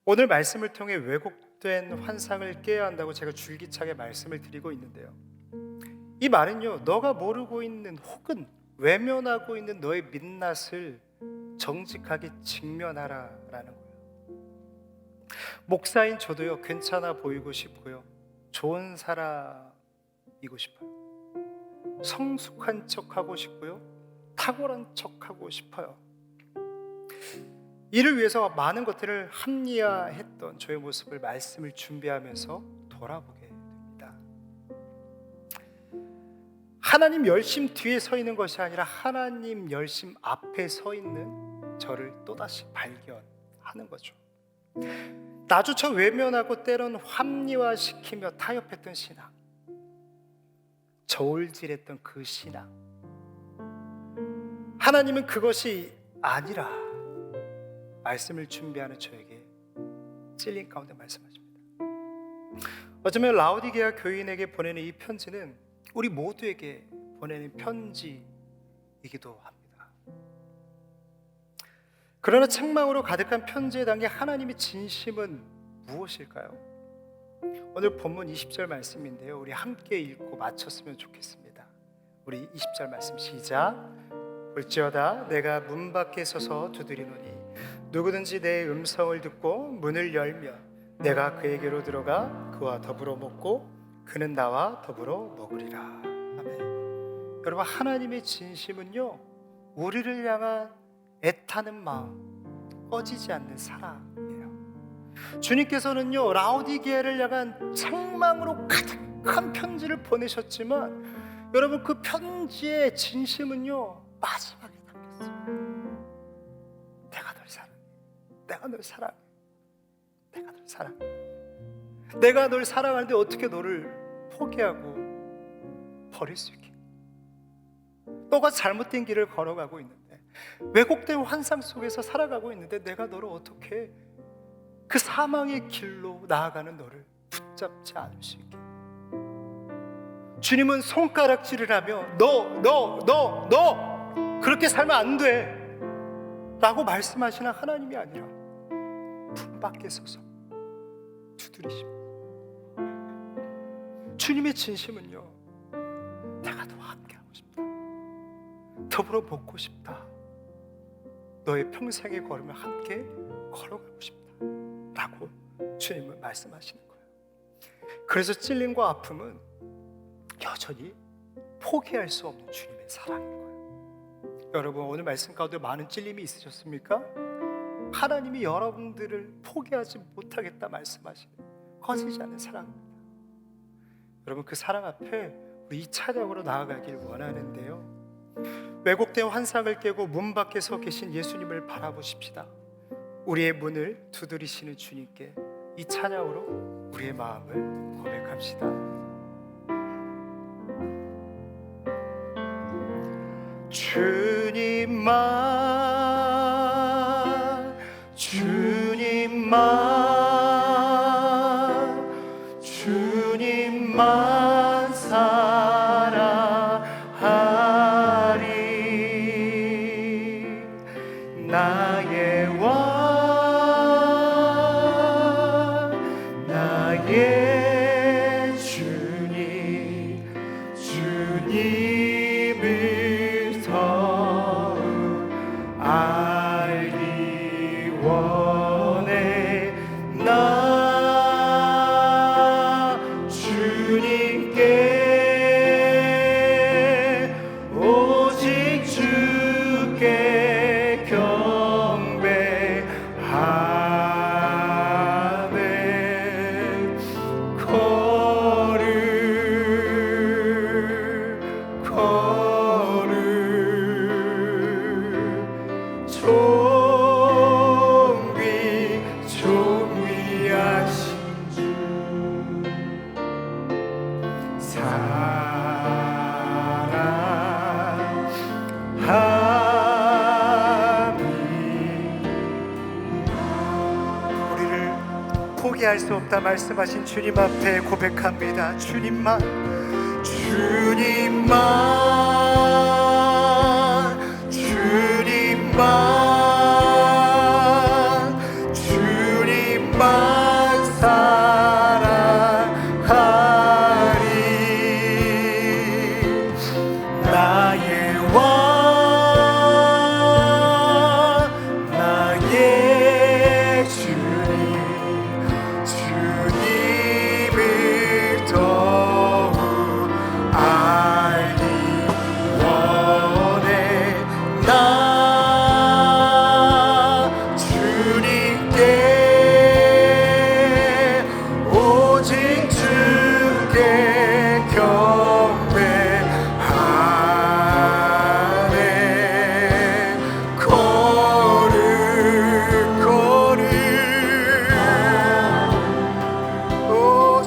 오늘 말씀을 통해 왜곡된 환상을 깨야 한다고 제가 줄기차게 말씀을 드리고 있는데요, 이 말은요, 너가 모르고 있는 혹은 외면하고 있는 너의 민낯을 정직하게 직면하라라는 거예요. 목사인 저도요, 괜찮아 보이고 싶고요, 좋은 사람이고 싶어요. 성숙한 척하고 싶고요, 탁월한 척하고 싶어요. 이를 위해서 많은 것들을 합리화했던 저의 모습을 말씀을 준비하면서 돌아보게 됩니다. 하나님 열심 뒤에 서 있는 것이 아니라 하나님 열심 앞에 서 있는 저를 또다시 발견하는 거죠. 나조차 외면하고 때론 합리화시키며 타협했던 신앙, 저울질했던 그 신앙, 하나님은 그것이 아니라 말씀을 준비하는 저에게 찔린 가운데 말씀하십니다. 어쩌면 라오디게아 교인에게 보내는 이 편지는 우리 모두에게 보내는 편지이기도 합니다. 그러나 책망으로 가득한 편지에 담긴 하나님의 진심은 무엇일까요? 오늘 본문 20절 말씀인데요, 우리 함께 읽고 마쳤으면 좋겠습니다. 우리 20절 말씀 시작. 볼지어다 내가 문 밖에 서서 두드리노니 누구든지 내 음성을 듣고 문을 열면 내가 그에게로 들어가 그와 더불어 먹고 그는 나와 더불어 먹으리라. 아멘. 여러분, 하나님의 진심은요, 우리를 향한 애타는 마음, 꺼지지 않는 사랑이에요. 주님께서는요, 라오디게아를 향한 책망으로 가득한 편지를 보내셨지만 여러분, 그 편지의 진심은요, 마지막에 담겼어요. 내가 널 사랑해, 내가 널 사랑해, 내가 널 사랑해. 내가 널 사랑하는데 어떻게 너를 포기하고 버릴 수 있게? 너가 잘못된 길을 걸어가고 있는데, 왜곡된 환상 속에서 살아가고 있는데 내가 너를 어떻게 그 사망의 길로 나아가는 너를 붙잡지 않을 수 있게? 주님은 손가락질을 하며 너 그렇게 살면 안 돼 라고 말씀하시는 하나님이 아니라 문 밖에 서서 두드리십니다. 주님의 진심은요, 내가 너와 함께하고 싶다, 더불어 먹고 싶다, 너의 평생의 걸음을 함께 걸어가고 싶다 라고 주님은 말씀하시는 거예요. 그래서 찔림과 아픔은 여전히 포기할 수 없는 주님의 사랑인 거예요. 여러분, 오늘 말씀 가운데 많은 찔림이 있으셨습니까? 하나님이 여러분들을 포기하지 못하겠다 말씀하시는 꺼지지 않는 사랑입니다. 여러분, 그 사랑 앞에 우리 이 찬양으로 나아가길 원하는데요, 왜곡된 환상을 깨고 문 밖에 서 계신 예수님을 바라보십시다. 우리의 문을 두드리시는 주님께 이 찬양으로 우리의 마음을 고백합시다. 주님만, 주님만, 주님만 사랑하리. 나의 왕, 나의 주님, 주님을 더욱 알기 원해. 나 주님께 오직 주께 경배하리. 포기할 수 없다 말씀하신 주님 앞에 고백합니다. 주님만, 주님만, 주님만, 주님만 사랑하리. 나의 왕, 나의 주님, 주님을 더욱 알기 원해. 나 주님께 오직 주께 경배하네. 걸을 오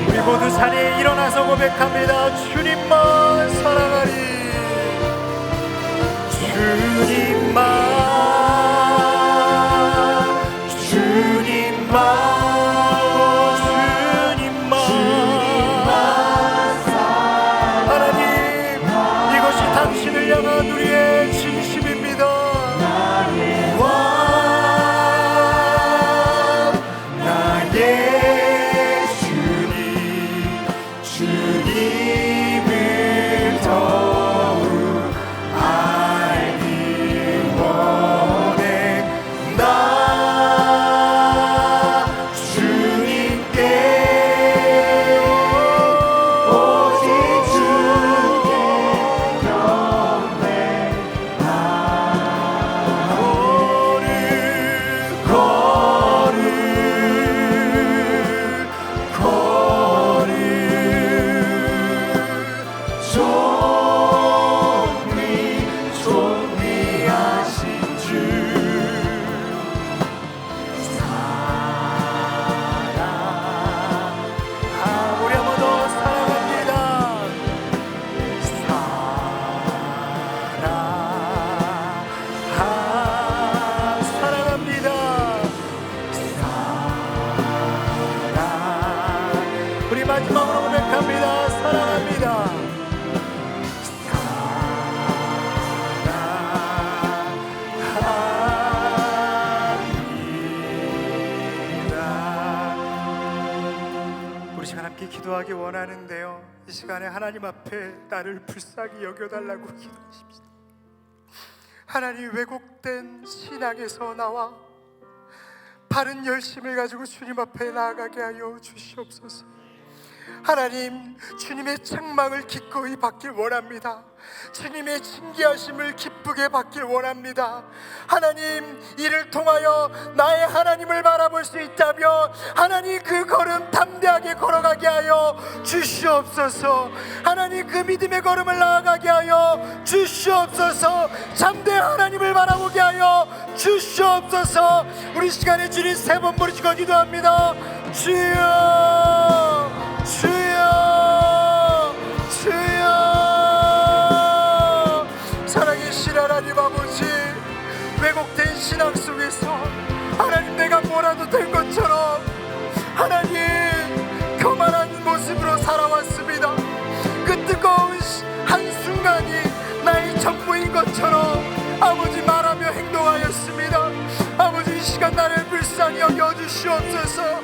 우리 모두 자리에 일어나서 고백합니다. 주님만 사랑하리. 주님만, 주님만, 주님만. 하나님, 이것이 당신을 향한 우리의 진심입니다. 왕, 나의 주님, 주님을 더욱 알기 원해. 나 주님께 오직 주께 존귀하신 주 사랑. 우리 한 번 더 사랑합니다. 사랑합니다. 사랑. 우리 마지막으로 고백합니다. 사랑합니다. 우리 시간 함께 기도하기 원하는데요, 이 시간에 하나님 앞에 나를 불쌍히 여겨달라고 기도하십시다. 하나님, 왜곡된 신앙에서 나와 바른 열심을 가지고 주님 앞에 나아가게 하여 주시옵소서. 하나님, 주님의 책망을 기꺼이 받길 원합니다. 주님의 징계하심을 기쁘게 받길 원합니다. 하나님, 이를 통하여 나의 하나님을 바라볼 수 있다면 하나님, 그 걸음 담대하게 걸어가게 하여 주시옵소서. 하나님, 그 믿음의 걸음을 나아가게 하여 주시옵소서. 참된 하나님을 바라보게 하여 주시옵소서. 우리 시간에 주님 세 번 부르시고 기도합니다. 주여, 주여, 주여. 살아계신 하나님 아버지, 왜곡된 신앙 속에서 하나님, 내가 뭐라도 된 것처럼 하나님 교만한 모습으로 살아왔습니다. 그 뜨거운 한순간이 나의 전부인 것처럼 아버지 말하며 행동하였습니다. 아버지, 이 시간 나를 불쌍히 여겨주시옵소서.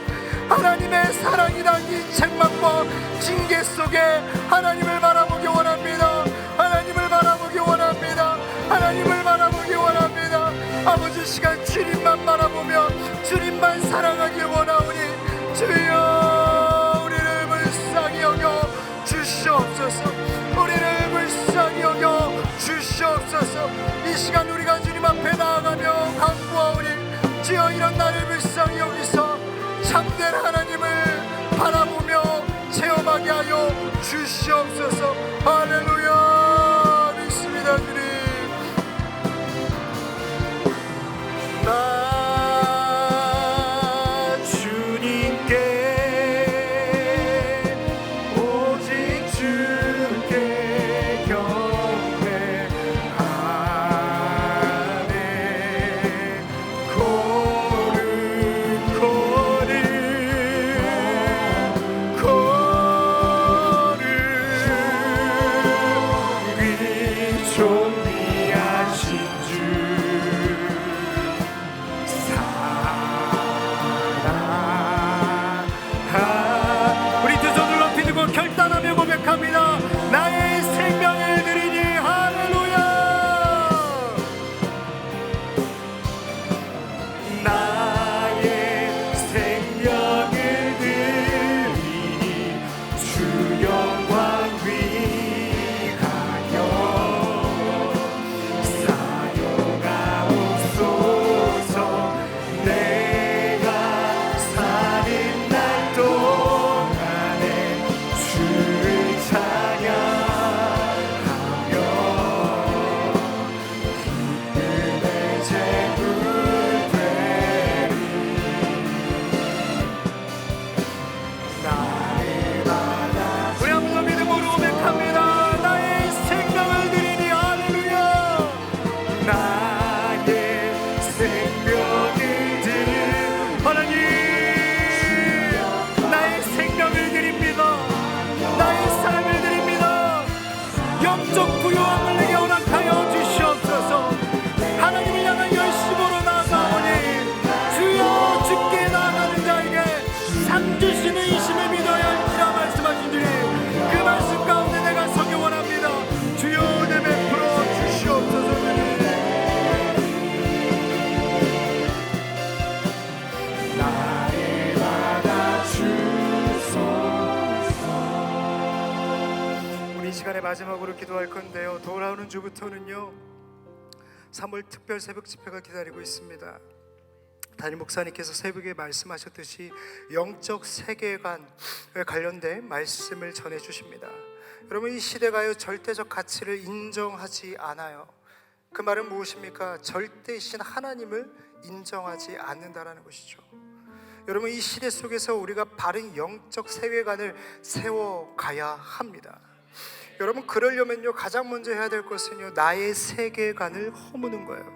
하나님의 사랑이 담긴 책망과 징계 속에 하나님을 바라보기 원합니다. 하나님을 바라보기 원합니다. 하나님을 바라보기 원합니다. 아버지, 시간 주님만 바라보며 주님만 사랑하길 원하오니 주여, 우리를 불쌍히 여겨 주시옵소서. 우리를 불쌍히 여겨 주시옵소서. 이 시간 우리가 주님 앞에 나아가며 간구하오니 주여, 이런 나를 불쌍히 여기서 참된 하나님을 바라보며 체험하게 하여 주시옵소서. 할렐루야. 믿습니다. 주님, 나 마지막으로 기도할 건데요, 돌아오는 주부터는요 3월 특별 새벽 집회가 기다리고 있습니다. 담임 목사님께서 새벽에 말씀하셨듯이 영적 세계관에 관련된 말씀을 전해주십니다. 여러분, 이 시대가요 절대적 가치를 인정하지 않아요. 그 말은 무엇입니까? 절대이신 하나님을 인정하지 않는다라는 것이죠. 여러분, 이 시대 속에서 우리가 바른 영적 세계관을 세워가야 합니다. 여러분, 그러려면요 가장 먼저 해야 될 것은요 나의 세계관을 허무는 거예요.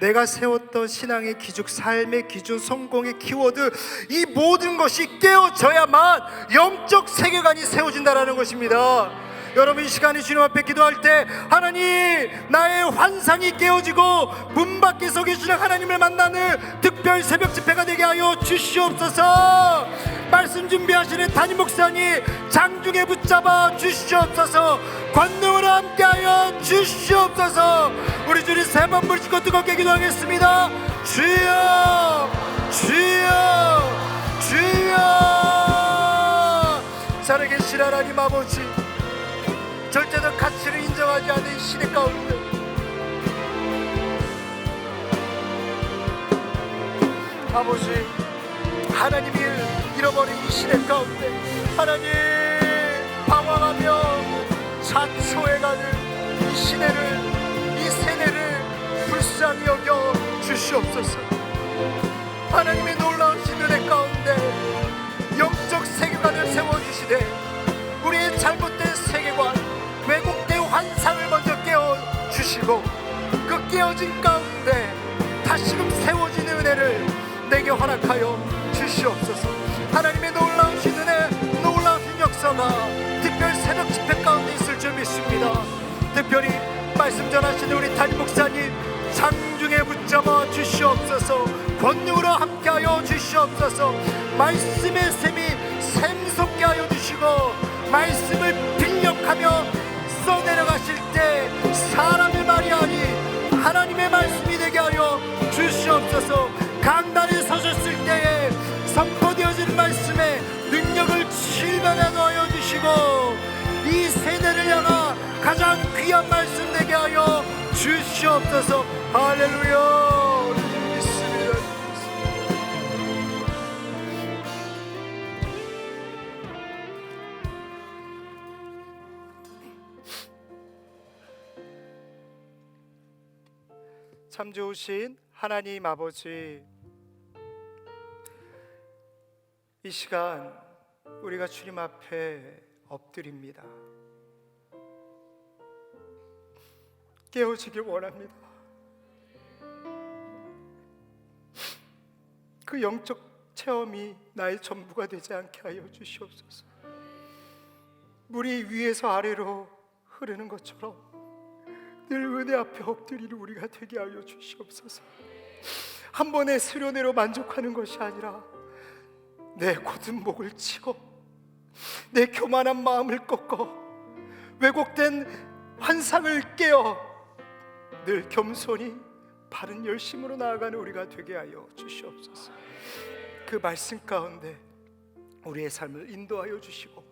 내가 세웠던 신앙의 기준, 삶의 기준, 성공의 키워드, 이 모든 것이 깨어져야만 영적 세계관이 세워진다라는 것입니다. 여러분, 이 시간에 주님 앞에 기도할 때 하나님, 나의 환상이 깨어지고 문 밖에 서 계시는 하나님을 만나는 특별 새벽 집회가 되게 하여 주시옵소서. 말씀 준비하시는 담임 목사님 장중에 붙잡아 주시옵소서. 권능으로 함께하여 주시옵소서. 우리 주님 세 번 부르시고 뜨겁게 기도하겠습니다. 주여, 주여, 주여. 살아계신 하나님 아버지, 절대적 가치를 인정하지 않는 시대 가운데 아버지, 하나님을 잃어버린 이 시대 가운데 하나님, 방황하며 자초해가는 이 시대를, 이 세대를 불쌍히 여겨 주시옵소서. 하나님의 놀라우신 은혜 가운데 영적 세계관을 세워주시되 우리의 잘못된 세계관, 왜곡된 환상을 먼저 깨워주시고 그 깨어진 가운데 다시금 세워지는 은혜를 내게 허락하여 주시옵소서. 하나님의 놀라우신 은혜, 놀라우신 역사가 특별 새벽 집회 가운데 있을 줄 믿습니다. 특별히 말씀 전하시는 우리 담임 목사님 장중에 붙잡아 주시옵소서. 권능으로 함께하여 주시옵소서. 말씀의 샘이 샘솟게 하여 주시고 말씀을 빌력하며 써내려가실 때 사람의 말이 아닌 하나님의 말씀이 되게 하여 주시옵소서. 강단에 서셨을 때에 선포되어진 말씀에 능력을 실현하게 하여 주시고 이 세대를 향한 가장 귀한 말씀 되게 하여 주시옵소서. 할렐루야. 믿습니다. 참 좋으신 하나님 아버지, 이 시간 우리가 주님 앞에 엎드립니다. 깨어지길 원합니다. 그 영적 체험이 나의 전부가 되지 않게 하여 주시옵소서. 물이 위에서 아래로 흐르는 것처럼 늘 은혜 앞에 엎드리는 우리가 되게 하여 주시옵소서. 한 번의 수련회로 만족하는 것이 아니라 내 곧은 목을 치고 내 교만한 마음을 꺾어 왜곡된 환상을 깨어 늘 겸손히 바른 열심으로 나아가는 우리가 되게 하여 주시옵소서. 그 말씀 가운데 우리의 삶을 인도하여 주시고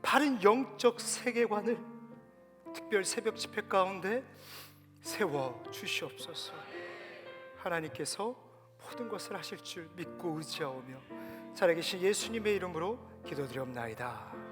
바른 영적 세계관을 특별 새벽 집회 가운데 세워 주시옵소서. 하나님께서 모든 것을 하실 줄 믿고 의지하오며 살아계신 예수님의 이름으로 기도드리옵나이다.